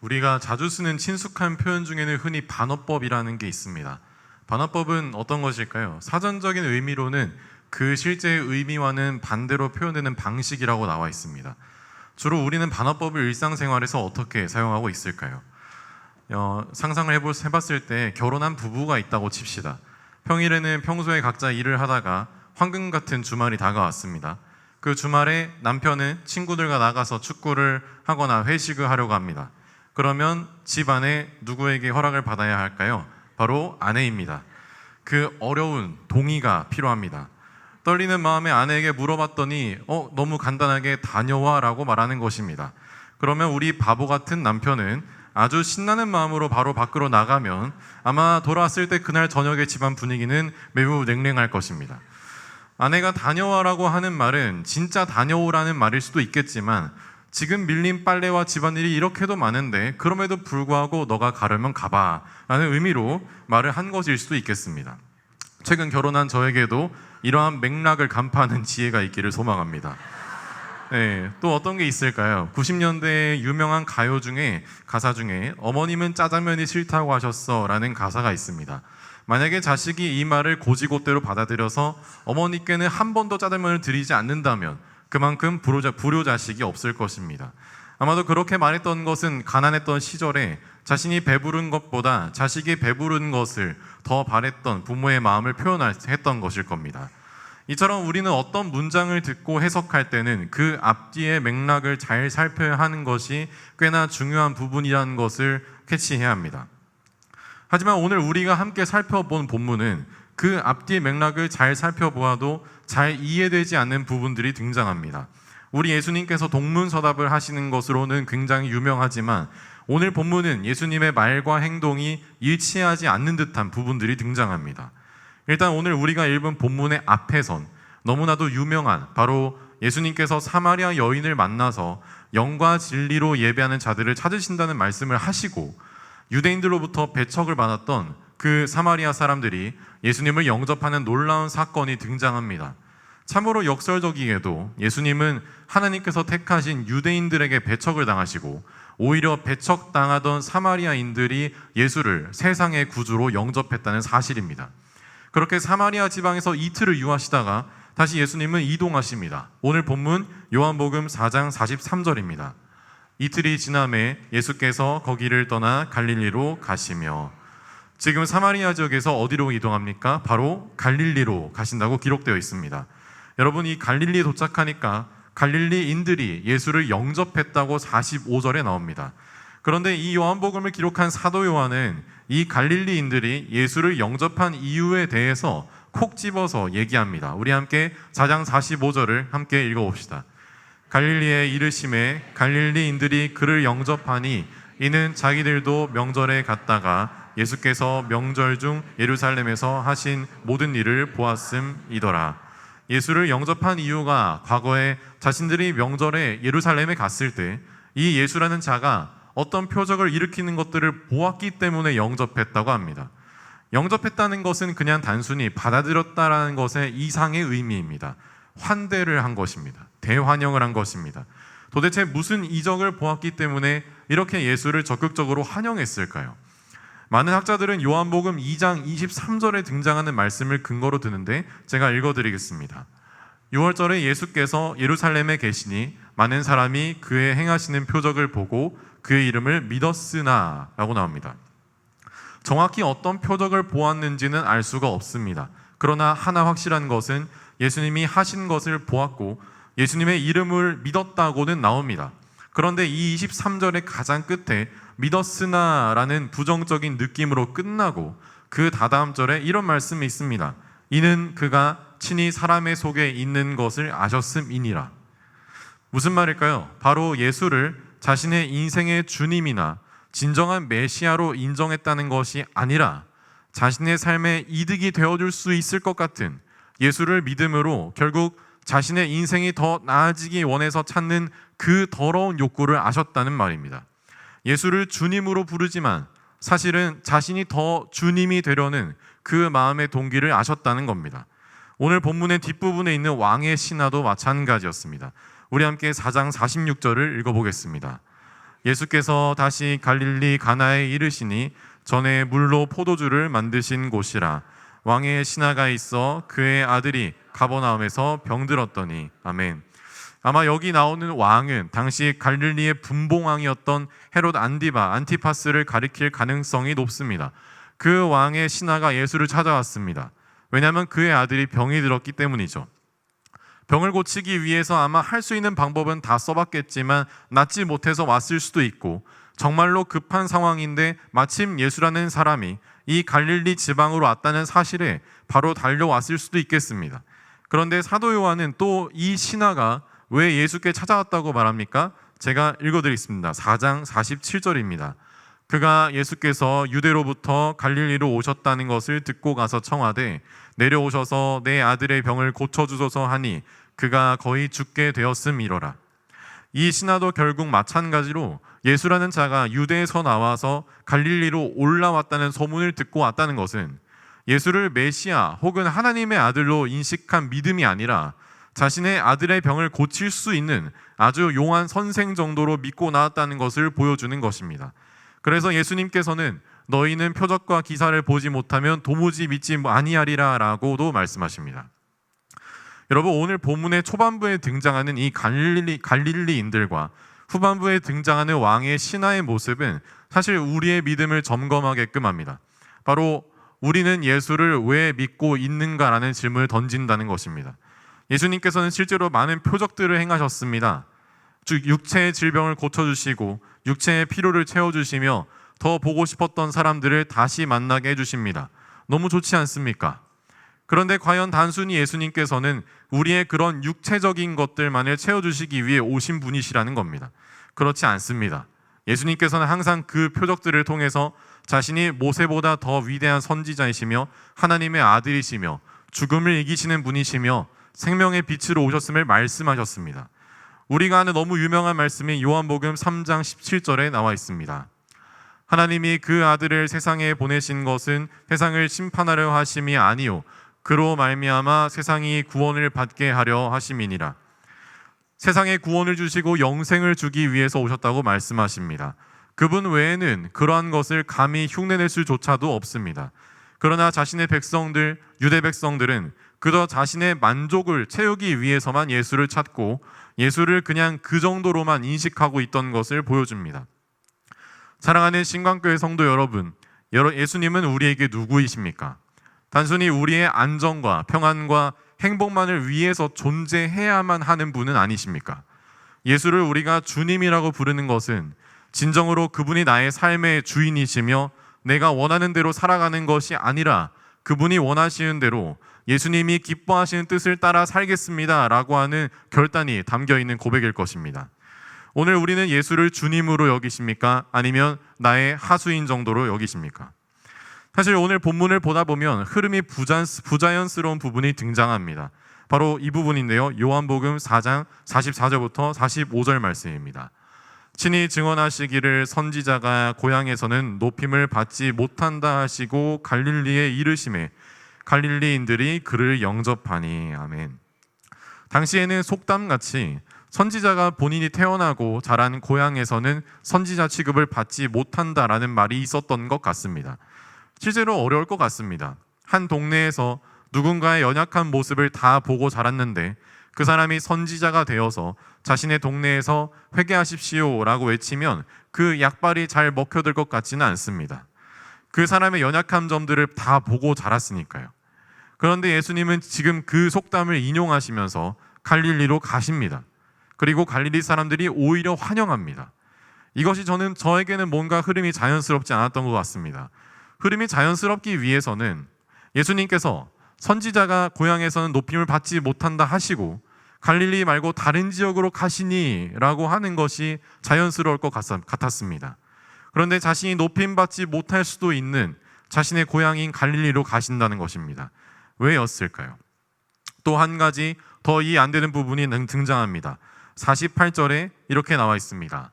우리가 자주 쓰는 친숙한 표현 중에는 흔히 반어법이라는 게 있습니다. 반어법은 어떤 것일까요? 사전적인 의미로는 그 실제의 의미와는 반대로 표현되는 방식이라고 나와 있습니다. 주로 우리는 반어법을 일상생활에서 어떻게 사용하고 있을까요? 상상을 해봤을 때 결혼한 부부가 있다고 칩시다. 평일에는 평소에 각자 일을 하다가 황금 같은 주말이 다가왔습니다. 그 주말에 남편은 친구들과 나가서 축구를 하거나 회식을 하려고 합니다. 그러면 집안에 누구에게 허락을 받아야 할까요? 바로 아내입니다. 그 어려운 동의가 필요합니다. 떨리는 마음에 아내에게 물어봤더니 너무 간단하게 다녀와 라고 말하는 것입니다. 그러면 우리 바보 같은 남편은 아주 신나는 마음으로 바로 밖으로 나가면 아마 돌아왔을 때 그날 저녁의 집안 분위기는 매우 냉랭할 것입니다. 아내가 다녀와라고 하는 말은 진짜 다녀오라는 말일 수도 있겠지만 지금 밀린 빨래와 집안일이 이렇게도 많은데 그럼에도 불구하고 너가 가려면 가봐 라는 의미로 말을 한 것일 수도 있겠습니다. 최근 결혼한 저에게도 이러한 맥락을 간파하는 지혜가 있기를 소망합니다. 네, 또 어떤 게 있을까요? 90년대의 유명한 가사 중에 어머님은 짜장면이 싫다고 하셨어 라는 가사가 있습니다. 만약에 자식이 이 말을 고지고대로 받아들여서 어머니께는 한 번도 짜장면을 드리지 않는다면 그만큼 불효자식이 없을 것입니다. 아마도 그렇게 말했던 것은 가난했던 시절에 자신이 배부른 것보다 자식이 배부른 것을 더 바랬던 부모의 마음을 표현했던 것일 겁니다. 이처럼 우리는 어떤 문장을 듣고 해석할 때는 그 앞뒤의 맥락을 잘 살펴야 하는 것이 꽤나 중요한 부분이라는 것을 캐치해야 합니다. 하지만 오늘 우리가 함께 살펴본 본문은 그 앞뒤의 맥락을 잘 살펴보아도 잘 이해되지 않는 부분들이 등장합니다. 우리 예수님께서 동문서답을 하시는 것으로는 굉장히 유명하지만 오늘 본문은 예수님의 말과 행동이 일치하지 않는 듯한 부분들이 등장합니다. 일단 오늘 우리가 읽은 본문의 앞에선 너무나도 유명한 바로 예수님께서 사마리아 여인을 만나서 영과 진리로 예배하는 자들을 찾으신다는 말씀을 하시고 유대인들로부터 배척을 받았던 그 사마리아 사람들이 예수님을 영접하는 놀라운 사건이 등장합니다. 참으로 역설적이게도 예수님은 하나님께서 택하신 유대인들에게 배척을 당하시고 오히려 배척당하던 사마리아인들이 예수를 세상의 구주로 영접했다는 사실입니다. 그렇게 사마리아 지방에서 이틀을 유하시다가 다시 예수님은 이동하십니다. 오늘 본문 요한복음 4장 43절입니다. 이틀이 지남에 예수께서 거기를 떠나 갈릴리로 가시며, 지금 사마리아 지역에서 어디로 이동합니까? 바로 갈릴리로 가신다고 기록되어 있습니다. 여러분, 이 갈릴리에 도착하니까 갈릴리인들이 예수를 영접했다고 45절에 나옵니다. 그런데 이 요한복음을 기록한 사도 요한은 이 갈릴리인들이 예수를 영접한 이유에 대해서 콕 집어서 얘기합니다. 우리 함께 4장 45절을 함께 읽어봅시다. 갈릴리에 이르심에 갈릴리인들이 그를 영접하니 이는 자기들도 명절에 갔다가 예수께서 명절 중 예루살렘에서 하신 모든 일을 보았음이더라. 예수를 영접한 이유가 과거에 자신들이 명절에 예루살렘에 갔을 때 이 예수라는 자가 어떤 표적을 일으키는 것들을 보았기 때문에 영접했다고 합니다. 영접했다는 것은 그냥 단순히 받아들였다라는 것의 이상의 의미입니다. 환대를 한 것입니다. 대환영을 한 것입니다. 도대체 무슨 이적을 보았기 때문에 이렇게 예수를 적극적으로 환영했을까요? 많은 학자들은 요한복음 2장 23절에 등장하는 말씀을 근거로 드는데 제가 읽어드리겠습니다. 6월절에 예수께서 예루살렘에 계시니 많은 사람이 그의 행하시는 표적을 보고 그의 이름을 믿었으나 라고 나옵니다. 정확히 어떤 표적을 보았는지는 알 수가 없습니다. 그러나 하나 확실한 것은 예수님이 하신 것을 보았고 예수님의 이름을 믿었다고는 나옵니다. 그런데 이 23절의 가장 끝에 믿었으나 라는 부정적인 느낌으로 끝나고 그 다다음 절에 이런 말씀이 있습니다. 이는 그가 친히 사람의 속에 있는 것을 아셨음이니라. 무슨 말일까요? 바로 예수를 자신의 인생의 주님이나 진정한 메시아로 인정했다는 것이 아니라 자신의 삶에 이득이 되어줄 수 있을 것 같은 예수를 믿음으로 결국 자신의 인생이 더 나아지기 원해서 찾는 그 더러운 욕구를 아셨다는 말입니다. 예수를 주님으로 부르지만 사실은 자신이 더 주님이 되려는 그 마음의 동기를 아셨다는 겁니다. 오늘 본문의 뒷부분에 있는 왕의 신하도 마찬가지였습니다. 우리 함께 4장 46절을 읽어보겠습니다. 예수께서 다시 갈릴리 가나에 이르시니 전에 물로 포도주를 만드신 곳이라. 왕의 신하가 있어 그의 아들이 가버나움에서 병들었더니. 아멘. 아마 여기 나오는 왕은 당시 갈릴리의 분봉왕이었던 헤롯 안티파스를 가리킬 가능성이 높습니다. 그 왕의 신하가 예수를 찾아왔습니다. 왜냐하면 그의 아들이 병이 들었기 때문이죠. 병을 고치기 위해서 아마 할 수 있는 방법은 다 써봤겠지만 낫지 못해서 왔을 수도 있고, 정말로 급한 상황인데 마침 예수라는 사람이 이 갈릴리 지방으로 왔다는 사실에 바로 달려왔을 수도 있겠습니다. 그런데 사도 요한은 또 이 신하가 왜 예수께 찾아왔다고 말합니까? 제가 읽어드리겠습니다. 4장 47절입니다. 그가 예수께서 유대로부터 갈릴리로 오셨다는 것을 듣고 가서 청하되 내려오셔서 내 아들의 병을 고쳐주소서 하니 그가 거의 죽게 되었음이로라. 이 신하도 결국 마찬가지로 예수라는 자가 유대에서 나와서 갈릴리로 올라왔다는 소문을 듣고 왔다는 것은 예수를 메시아 혹은 하나님의 아들로 인식한 믿음이 아니라 자신의 아들의 병을 고칠 수 있는 아주 용한 선생 정도로 믿고 나왔다는 것을 보여주는 것입니다. 그래서 예수님께서는 너희는 표적과 기사를 보지 못하면 도무지 믿지 아니하리라 라고도 말씀하십니다. 여러분, 오늘 본문의 초반부에 등장하는 이 갈릴리인들과 후반부에 등장하는 왕의 신하의 모습은 사실 우리의 믿음을 점검하게끔 합니다. 바로 우리는 예수를 왜 믿고 있는가라는 질문을 던진다는 것입니다. 예수님께서는 실제로 많은 표적들을 행하셨습니다. 즉 육체의 질병을 고쳐주시고 육체의 피로를 채워주시며 더 보고 싶었던 사람들을 다시 만나게 해주십니다. 너무 좋지 않습니까? 그런데 과연 단순히 예수님께서는 우리의 그런 육체적인 것들만을 채워주시기 위해 오신 분이시라는 겁니다. 그렇지 않습니다. 예수님께서는 항상 그 표적들을 통해서 자신이 모세보다 더 위대한 선지자이시며 하나님의 아들이시며 죽음을 이기시는 분이시며 생명의 빛으로 오셨음을 말씀하셨습니다. 우리가 아는 너무 유명한 말씀이 요한복음 3장 17절에 나와 있습니다. 하나님이 그 아들을 세상에 보내신 것은 세상을 심판하려 하심이 아니요 그로 말미암아 세상이 구원을 받게 하려 하심이니라. 세상에 구원을 주시고 영생을 주기 위해서 오셨다고 말씀하십니다. 그분 외에는 그러한 것을 감히 흉내낼 수조차도 없습니다. 그러나 자신의 백성들, 유대 백성들은 그저 자신의 만족을 채우기 위해서만 예수를 찾고 예수를 그냥 그 정도로만 인식하고 있던 것을 보여줍니다. 사랑하는 신광교회 성도 여러분, 예수님은 우리에게 누구이십니까? 단순히 우리의 안정과 평안과 행복만을 위해서 존재해야만 하는 분은 아니십니까? 예수를 우리가 주님이라고 부르는 것은 진정으로 그분이 나의 삶의 주인이시며 내가 원하는 대로 살아가는 것이 아니라 그분이 원하시는 대로 예수님이 기뻐하시는 뜻을 따라 살겠습니다 라고 하는 결단이 담겨있는 고백일 것입니다. 오늘 우리는 예수를 주님으로 여기십니까? 아니면 나의 하수인 정도로 여기십니까? 사실 오늘 본문을 보다 보면 흐름이 부자연스러운 부분이 등장합니다. 바로 이 부분인데요. 요한복음 4장 44절부터 45절 말씀입니다. 친히 증언하시기를 선지자가 고향에서는 높임을 받지 못한다 하시고 갈릴리에 이르심에 갈릴리인들이 그를 영접하니. 아멘. 당시에는 속담같이 선지자가 본인이 태어나고 자란 고향에서는 선지자 취급을 받지 못한다라는 말이 있었던 것 같습니다. 실제로 어려울 것 같습니다. 한 동네에서 누군가의 연약한 모습을 다 보고 자랐는데 그 사람이 선지자가 되어서 자신의 동네에서 회개하십시오라고 외치면 그 약발이 잘 먹혀들 것 같지는 않습니다. 그 사람의 연약한 점들을 다 보고 자랐으니까요. 그런데 예수님은 지금 그 속담을 인용하시면서 갈릴리로 가십니다. 그리고 갈릴리 사람들이 오히려 환영합니다. 이것이 저에게는 뭔가 흐름이 자연스럽지 않았던 것 같습니다. 흐름이 자연스럽기 위해서는 예수님께서 선지자가 고향에서는 높임을 받지 못한다 하시고 갈릴리 말고 다른 지역으로 가시니 라고 하는 것이 자연스러울 것 같았습니다. 그런데 자신이 높임받지 못할 수도 있는 자신의 고향인 갈릴리로 가신다는 것입니다. 왜였을까요? 또 한 가지 더 이해 안 되는 부분이 등장합니다. 48절에 이렇게 나와 있습니다.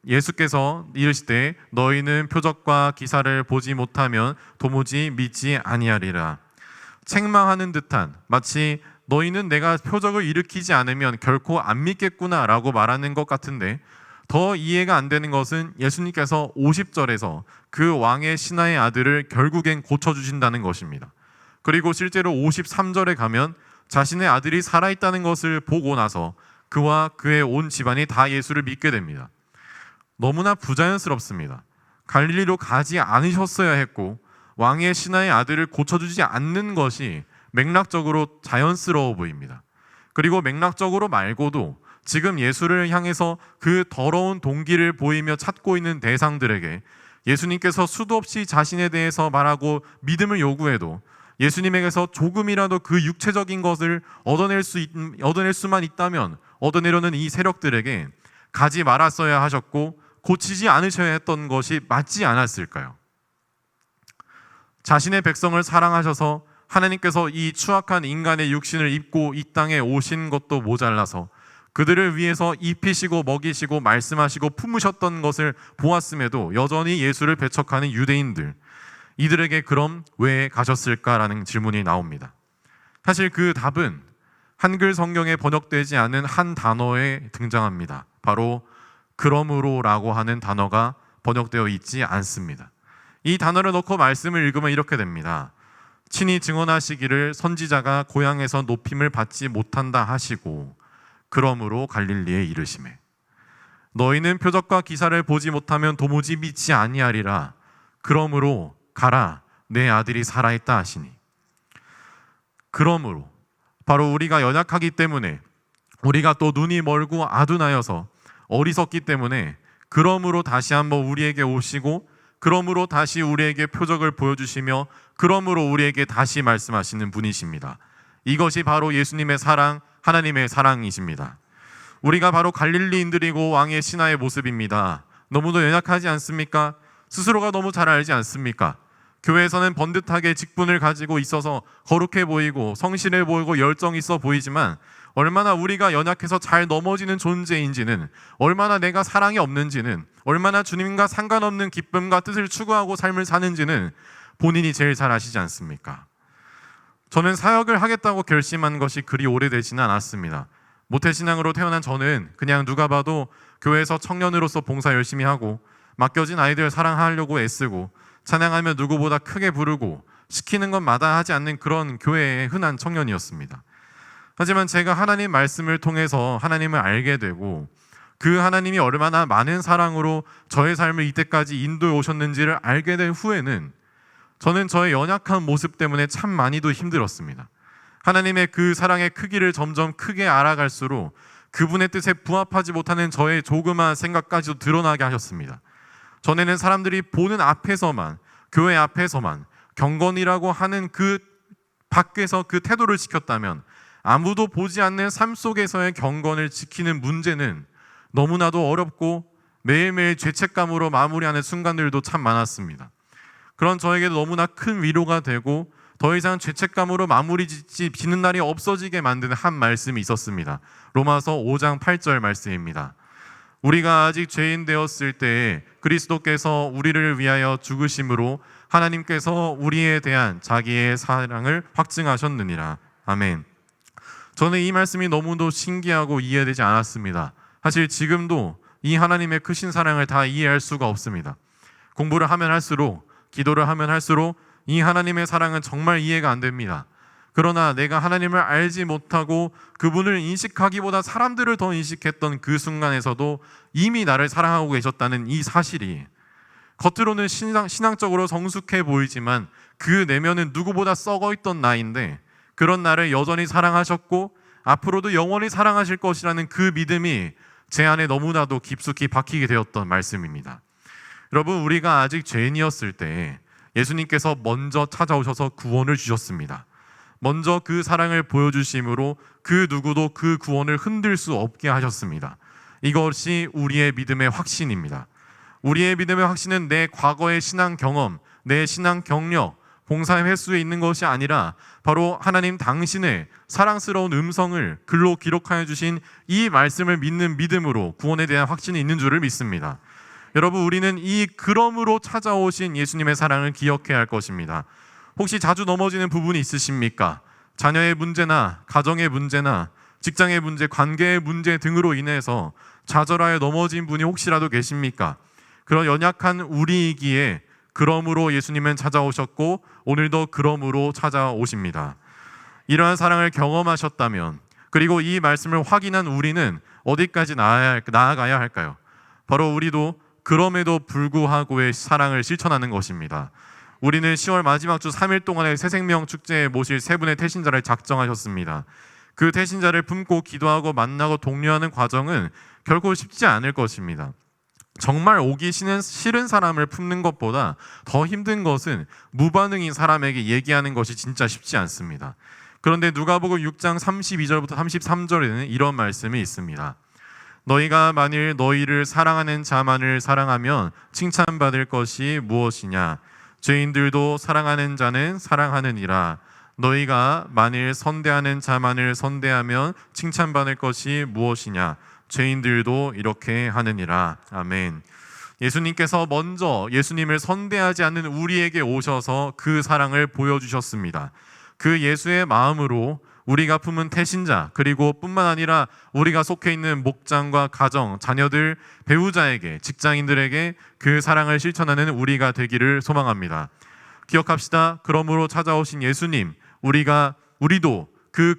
예수께서 이르시되 너희는 표적과 기사를 보지 못하면 도무지 믿지 아니하리라. 책망하는 듯한, 마치 너희는 내가 표적을 일으키지 않으면 결코 안 믿겠구나 라고 말하는 것 같은데, 더 이해가 안 되는 것은 예수님께서 50절에서 그 왕의 신하의 아들을 결국엔 고쳐주신다는 것입니다. 그리고 실제로 53절에 가면 자신의 아들이 살아있다는 것을 보고 나서 그와 그의 온 집안이 다 예수를 믿게 됩니다. 너무나 부자연스럽습니다. 갈릴리로 가지 않으셨어야 했고 왕의 신하의 아들을 고쳐주지 않는 것이 맥락적으로 자연스러워 보입니다. 그리고 맥락적으로 말고도 지금 예수를 향해서 그 더러운 동기를 보이며 찾고 있는 대상들에게 예수님께서 수도 없이 자신에 대해서 말하고 믿음을 요구해도 예수님에게서 조금이라도 그 육체적인 것을 얻어낼 수만 있다면 얻어내려는 이 세력들에게 가지 말았어야 하셨고 고치지 않으셔야 했던 것이 맞지 않았을까요? 자신의 백성을 사랑하셔서 하나님께서 이 추악한 인간의 육신을 입고 이 땅에 오신 것도 모자라서 그들을 위해서 입히시고 먹이시고 말씀하시고 품으셨던 것을 보았음에도 여전히 예수를 배척하는 유대인들, 이들에게 그럼 왜 가셨을까라는 질문이 나옵니다. 사실 그 답은 한글 성경에 번역되지 않은 한 단어에 등장합니다. 바로 그러므로라고 하는 단어가 번역되어 있지 않습니다. 이 단어를 넣고 말씀을 읽으면 이렇게 됩니다. 친히 증언하시기를 선지자가 고향에서 높임을 받지 못한다 하시고 그러므로 갈릴리에 이르시매 너희는 표적과 기사를 보지 못하면 도무지 믿지 아니하리라. 그러므로 가라 내 아들이 살아있다 하시니. 그러므로 바로 우리가 연약하기 때문에, 우리가 또 눈이 멀고 아둔하여서 어리석기 때문에 그러므로 다시 한번 우리에게 오시고 그러므로 다시 우리에게 표적을 보여주시며 그러므로 우리에게 다시 말씀하시는 분이십니다. 이것이 바로 예수님의 사랑, 하나님의 사랑이십니다. 우리가 바로 갈릴리인들이고 왕의 신하의 모습입니다. 너무도 연약하지 않습니까? 스스로가 너무 잘 알지 않습니까? 교회에서는 번듯하게 직분을 가지고 있어서 거룩해 보이고 성실해 보이고 열정 있어 보이지만 얼마나 우리가 연약해서 잘 넘어지는 존재인지는, 얼마나 내가 사랑이 없는지는, 얼마나 주님과 상관없는 기쁨과 뜻을 추구하고 삶을 사는지는 본인이 제일 잘 아시지 않습니까? 저는 사역을 하겠다고 결심한 것이 그리 오래되지는 않았습니다. 모태신앙으로 태어난 저는 그냥 누가 봐도 교회에서 청년으로서 봉사 열심히 하고 맡겨진 아이들 사랑하려고 애쓰고 찬양하며 누구보다 크게 부르고 시키는 것 마다하지 않는 그런 교회의 흔한 청년이었습니다. 하지만 제가 하나님 말씀을 통해서 하나님을 알게 되고 그 하나님이 얼마나 많은 사랑으로 저의 삶을 이때까지 인도해 오셨는지를 알게 된 후에는 저는 저의 연약한 모습 때문에 참 많이도 힘들었습니다. 하나님의 그 사랑의 크기를 점점 크게 알아갈수록 그분의 뜻에 부합하지 못하는 저의 조그마한 생각까지도 드러나게 하셨습니다. 전에는 사람들이 보는 앞에서만, 교회 앞에서만 경건이라고 하는 그 밖에서 그 태도를 지켰다면 아무도 보지 않는 삶 속에서의 경건을 지키는 문제는 너무나도 어렵고 매일매일 죄책감으로 마무리하는 순간들도 참 많았습니다. 그런 저에게도 너무나 큰 위로가 되고 더 이상 죄책감으로 마무리 짓는 날이 없어지게 만드는 한 말씀이 있었습니다. 로마서 5장 8절 말씀입니다. 우리가 아직 죄인 되었을 때 그리스도께서 우리를 위하여 죽으심으로 하나님께서 우리에 대한 자기의 사랑을 확증하셨느니라. 아멘. 저는 이 말씀이 너무도 신기하고 이해되지 않았습니다. 사실 지금도 이 하나님의 크신 사랑을 다 이해할 수가 없습니다. 공부를 하면 할수록, 기도를 하면 할수록 이 하나님의 사랑은 정말 이해가 안 됩니다. 그러나 내가 하나님을 알지 못하고 그분을 인식하기보다 사람들을 더 인식했던 그 순간에서도 이미 나를 사랑하고 계셨다는 이 사실이 겉으로는 신앙적으로 성숙해 보이지만 그 내면은 누구보다 썩어있던 나인데 그런 나를 여전히 사랑하셨고 앞으로도 영원히 사랑하실 것이라는 그 믿음이 제 안에 너무나도 깊숙이 박히게 되었던 말씀입니다. 여러분, 우리가 아직 죄인이었을 때 예수님께서 먼저 찾아오셔서 구원을 주셨습니다. 먼저 그 사랑을 보여주심으로 그 누구도 그 구원을 흔들 수 없게 하셨습니다. 이것이 우리의 믿음의 확신입니다. 우리의 믿음의 확신은 내 과거의 신앙 경험, 내 신앙 경력, 봉사의 횟수에 있는 것이 아니라 바로 하나님 당신의 사랑스러운 음성을 글로 기록하여 주신 이 말씀을 믿는 믿음으로 구원에 대한 확신이 있는 줄을 믿습니다. 여러분, 우리는 이 그러므로 찾아오신 예수님의 사랑을 기억해야 할 것입니다. 혹시 자주 넘어지는 부분이 있으십니까? 자녀의 문제나 가정의 문제나 직장의 문제, 관계의 문제 등으로 인해서 좌절하여 넘어진 분이 혹시라도 계십니까? 그런 연약한 우리이기에 그러므로 예수님은 찾아오셨고 오늘도 그러므로 찾아오십니다. 이러한 사랑을 경험하셨다면, 그리고 이 말씀을 확인한 우리는 어디까지 나아가야 할까요? 바로 우리도 그럼에도 불구하고의 사랑을 실천하는 것입니다. 우리는 10월 마지막 주 3일 동안의 새생명 축제에 모실 세 분의 태신자를 작정하셨습니다. 그 태신자를 품고 기도하고 만나고 독려하는 과정은 결코 쉽지 않을 것입니다. 정말 오기 싫은 사람을 품는 것보다 더 힘든 것은 무반응인 사람에게 얘기하는 것이 진짜 쉽지 않습니다. 그런데 누가복음 6장 32절부터 33절에는 이런 말씀이 있습니다. 너희가 만일 너희를 사랑하는 자만을 사랑하면 칭찬받을 것이 무엇이냐? 죄인들도 사랑하는 자는 사랑하느니라. 너희가 만일 선대하는 자만을 선대하면 칭찬받을 것이 무엇이냐? 죄인들도 이렇게 하느니라. 아멘. 예수님께서 먼저 예수님을 선대하지 않는 우리에게 오셔서 그 사랑을 보여주셨습니다. 그 예수의 마음으로 우리가 품은 태신자, 그리고 뿐만 아니라 우리가 속해 있는 목장과 가정, 자녀들, 배우자에게, 직장인들에게 그 사랑을 실천하는 우리가 되기를 소망합니다. 기억합시다. 그러므로 찾아오신 예수님, 우리도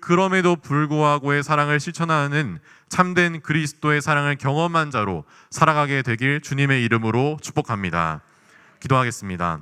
그럼에도 불구하고의 사랑을 실천하는 참된 그리스도의 사랑을 경험한 자로 살아가게 되길 주님의 이름으로 축복합니다. 기도하겠습니다.